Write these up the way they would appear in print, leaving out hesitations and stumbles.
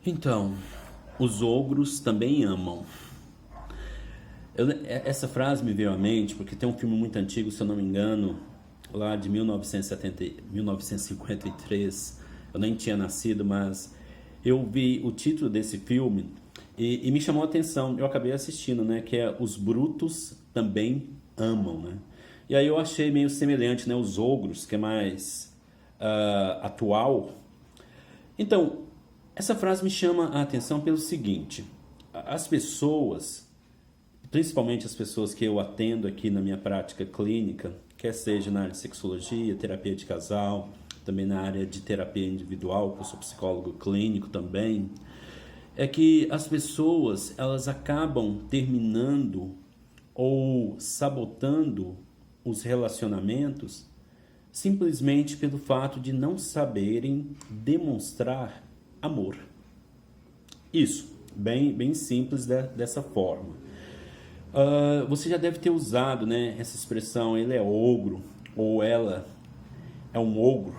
Então, os ogros também amam. Essa frase me veio à mente porque tem um filme muito antigo, se eu não me engano, lá de 1970, 1953. Eu nem tinha nascido, mas eu vi o título desse filme e me chamou a atenção. Eu acabei assistindo, né? Que é Os Brutos Também Amam, né? E aí eu achei meio semelhante, né? Os ogros, que é mais atual. Então, essa frase me chama a atenção pelo seguinte: as pessoas, principalmente as pessoas que eu atendo aqui na minha prática clínica, quer seja na área de sexologia, terapia de casal, também na área de terapia individual, que eu sou psicólogo clínico também, é que as pessoas elas acabam terminando ou sabotando os relacionamentos simplesmente pelo fato de não saberem demonstrar amor. Isso, bem simples dessa forma. Você já deve ter usado, né, essa expressão, ele é ogro, ou ela é um ogro.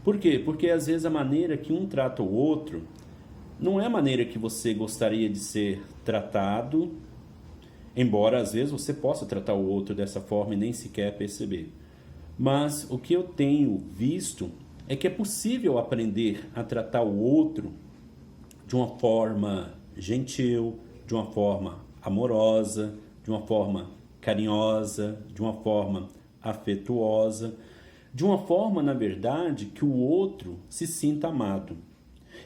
Por quê? Porque às vezes a maneira que um trata o outro não é a maneira que você gostaria de ser tratado, embora às vezes você possa tratar o outro dessa forma e nem sequer perceber. Mas o que eu tenho visto é que é possível aprender a tratar o outro de uma forma gentil, de uma forma amorosa, de uma forma carinhosa, de uma forma afetuosa, de uma forma, na verdade, que o outro se sinta amado.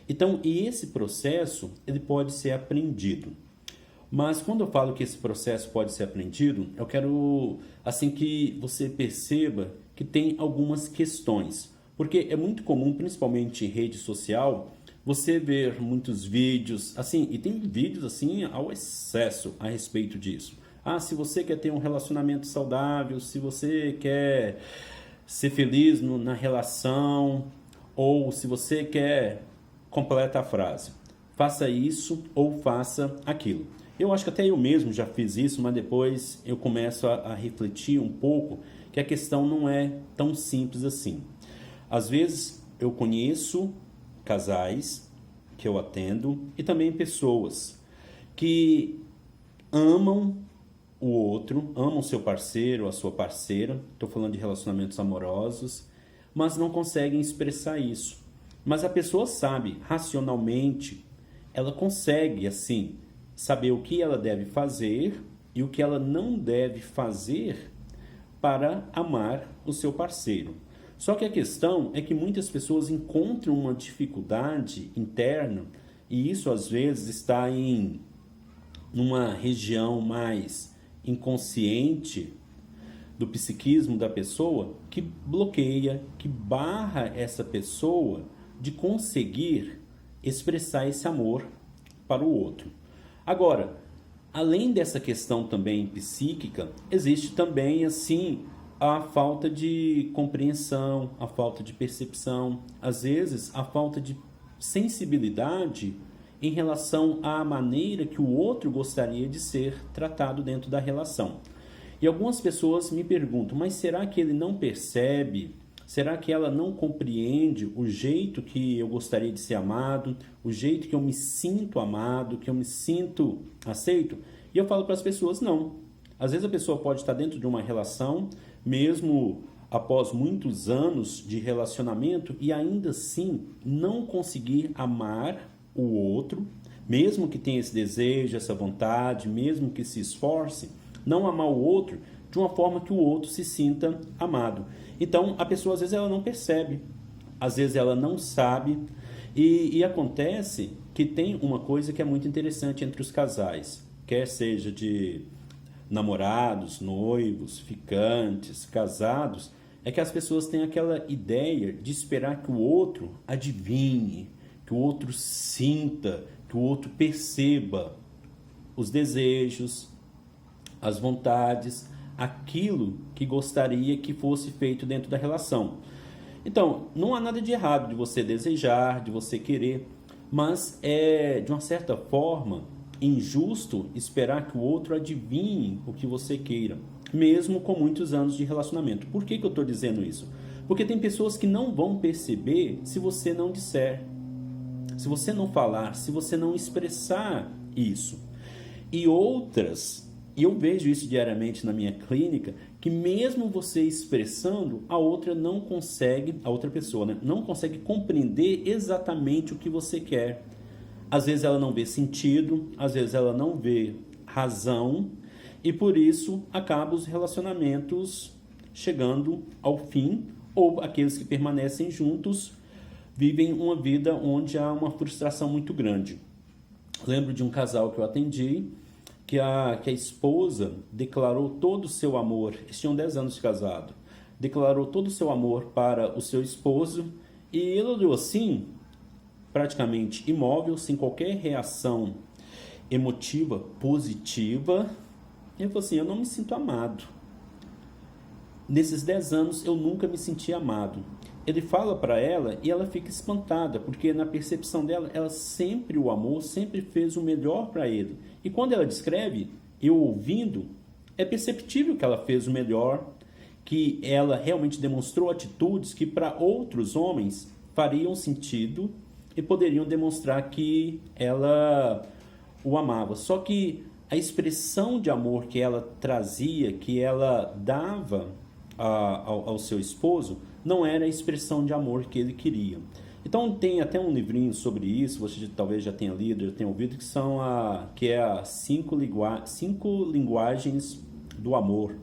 Então, e esse processo, ele pode ser aprendido. Mas quando eu falo que esse processo pode ser aprendido, eu quero assim que você perceba que tem algumas questões. Porque é muito comum, principalmente em rede social, você ver muitos vídeos, assim, e tem vídeos assim ao excesso a respeito disso. Ah, se você quer ter um relacionamento saudável, se você quer ser feliz na relação, ou se você quer, completa a frase, faça isso ou faça aquilo. Eu acho que até eu mesmo já fiz isso, mas depois eu começo a refletir um pouco que a questão não é tão simples assim. Às vezes eu conheço casais que eu atendo e também pessoas que amam o outro, amam seu parceiro, a sua parceira, estou falando de relacionamentos amorosos, mas não conseguem expressar isso. Mas a pessoa sabe, racionalmente, ela consegue, assim, saber o que ela deve fazer e o que ela não deve fazer para amar o seu parceiro. Só que a questão é que muitas pessoas encontram uma dificuldade interna e isso às vezes está em uma região mais inconsciente do psiquismo da pessoa que bloqueia, que barra essa pessoa de conseguir expressar esse amor para o outro. Agora, além dessa questão também psíquica, existe também assim a falta de compreensão, a falta de percepção, às vezes a falta de sensibilidade em relação à maneira que o outro gostaria de ser tratado dentro da relação. E algumas pessoas me perguntam, mas será que ele não percebe? Será que ela não compreende o jeito que eu gostaria de ser amado, o jeito que eu me sinto amado, que eu me sinto aceito? E eu falo para as pessoas, não. Às vezes a pessoa pode estar dentro de uma relação, mesmo após muitos anos de relacionamento, e ainda assim não conseguir amar o outro, mesmo que tenha esse desejo, essa vontade, mesmo que se esforce, não amar o outro de uma forma que o outro se sinta amado. Então, a pessoa às vezes ela não percebe, às vezes ela não sabe, e acontece que tem uma coisa que é muito interessante entre os casais, quer seja de namorados, noivos, ficantes, casados, é que as pessoas têm aquela ideia de esperar que o outro adivinhe, que o outro sinta, que o outro perceba os desejos, as vontades, aquilo que gostaria que fosse feito dentro da relação. Então, não há nada de errado de você desejar, de você querer, mas é, de uma certa forma, injusto esperar que o outro adivinhe o que você queira, mesmo com muitos anos de relacionamento. Por que eu estou dizendo isso? Porque tem pessoas que não vão perceber se você não disser. se você não falar, se você não expressar isso. E outras, e eu vejo isso diariamente na minha clínica, que mesmo você expressando, a outra não consegue, a outra pessoa, né, não consegue compreender exatamente o que você quer. Às vezes ela não vê sentido, às vezes ela não vê razão, e por isso acabam os relacionamentos chegando ao fim, ou aqueles que permanecem juntos vivem uma vida onde há uma frustração muito grande. Lembro de um casal que eu atendi, que a esposa declarou todo o seu amor, eles tinham 10 anos de casado, declarou todo o seu amor para o seu esposo, e ele olhou assim, praticamente imóvel, sem qualquer reação emotiva positiva. Ele falou assim: eu não me sinto amado. Nesses 10 anos eu nunca me senti amado. Ele fala para ela e ela fica espantada, porque na percepção dela, ela sempre o amou, sempre fez o melhor para ele. E quando ela descreve, eu ouvindo, é perceptível que ela fez o melhor, que ela realmente demonstrou atitudes que para outros homens fariam sentido e poderiam demonstrar que ela o amava. Só que a expressão de amor que ela trazia, que ela dava ao seu esposo, não era a expressão de amor que ele queria. Então tem até um livrinho sobre isso, você talvez já tenha lido, já tenha ouvido, que é as 5 linguagens do amor,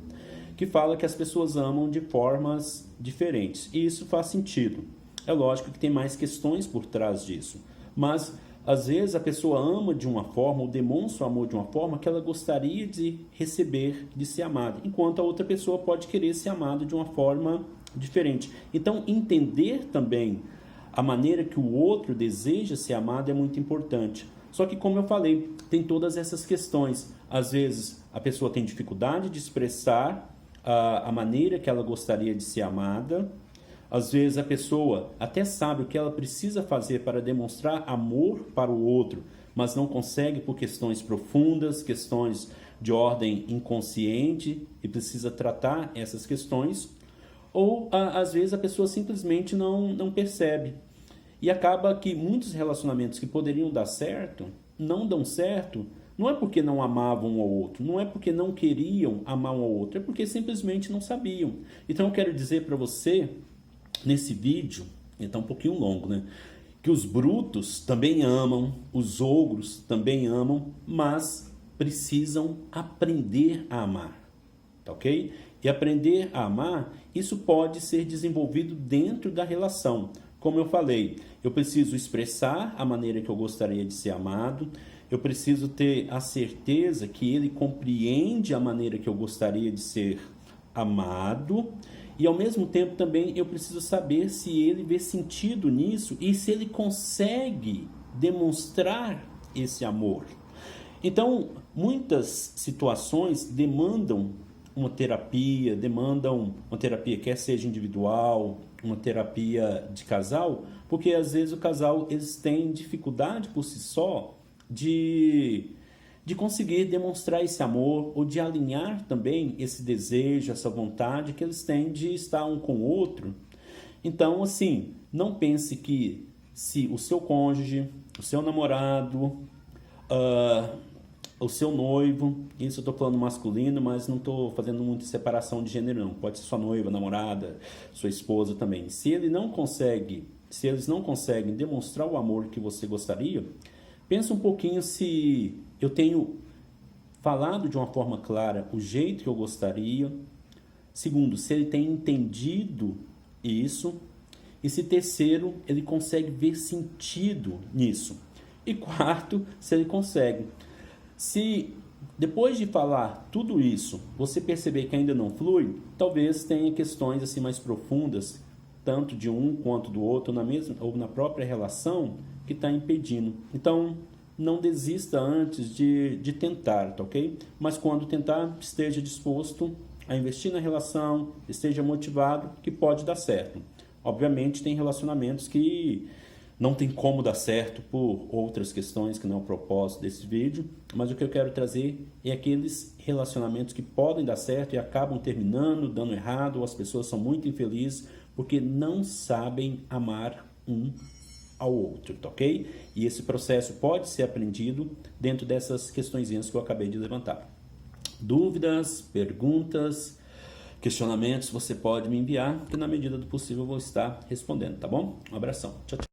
que fala que as pessoas amam de formas diferentes. E isso faz sentido. É lógico que tem mais questões por trás disso, mas às vezes a pessoa ama de uma forma ou demonstra o amor de uma forma que ela gostaria de receber, de ser amada, enquanto a outra pessoa pode querer ser amada de uma forma diferente. Então, entender também a maneira que o outro deseja ser amado é muito importante. Só que, como eu falei, tem todas essas questões. Às vezes a pessoa tem dificuldade de expressar a maneira que ela gostaria de ser amada. Às vezes a pessoa até sabe o que ela precisa fazer para demonstrar amor para o outro, mas não consegue por questões profundas, questões de ordem inconsciente, e precisa tratar essas questões. Ou às vezes a pessoa simplesmente não percebe. E acaba que muitos relacionamentos que poderiam dar certo, não dão certo, não é porque não amavam um ao outro, não é porque não queriam amar um ao outro, é porque simplesmente não sabiam. Então eu quero dizer para você, nesse vídeo, então um pouquinho longo, né? Que os brutos também amam, os ogros também amam, mas precisam aprender a amar, tá ok? E aprender a amar, isso pode ser desenvolvido dentro da relação. Como eu falei, eu preciso expressar a maneira que eu gostaria de ser amado, eu preciso ter a certeza que ele compreende a maneira que eu gostaria de ser amado, e ao mesmo tempo também eu preciso saber se ele vê sentido nisso e se ele consegue demonstrar esse amor. Então, muitas situações demandam uma terapia, quer seja individual, uma terapia de casal, porque às vezes o casal eles têm dificuldade por si só de conseguir demonstrar esse amor ou de alinhar também esse desejo, essa vontade que eles têm de estar um com o outro. Então, assim, não pense que se o seu cônjuge, o seu namorado, o seu noivo, isso eu estou falando masculino, mas não estou fazendo muita separação de gênero não, pode ser sua noiva, namorada, sua esposa também. Se eles não conseguem demonstrar o amor que você gostaria, pensa um pouquinho se eu tenho falado de uma forma clara o jeito que eu gostaria. Segundo, se ele tem entendido isso. E se terceiro, ele consegue ver sentido nisso. E quarto, se ele consegue. Se depois de falar tudo isso, você perceber que ainda não flui, talvez tenha questões assim mais profundas, tanto de um quanto do outro, na mesma ou na própria relação, que está impedindo. Então, não desista antes de tentar, tá ok? Mas quando tentar, esteja disposto a investir na relação, esteja motivado, que pode dar certo. Obviamente, tem relacionamentos que não tem como dar certo por outras questões que não é o propósito desse vídeo, mas o que eu quero trazer é aqueles relacionamentos que podem dar certo e acabam terminando, dando errado, ou as pessoas são muito infelizes porque não sabem amar um ao outro, tá ok? E esse processo pode ser aprendido dentro dessas questõezinhas que eu acabei de levantar. Dúvidas, perguntas, questionamentos, você pode me enviar, que na medida do possível eu vou estar respondendo, tá bom? Um abração. Tchau, tchau.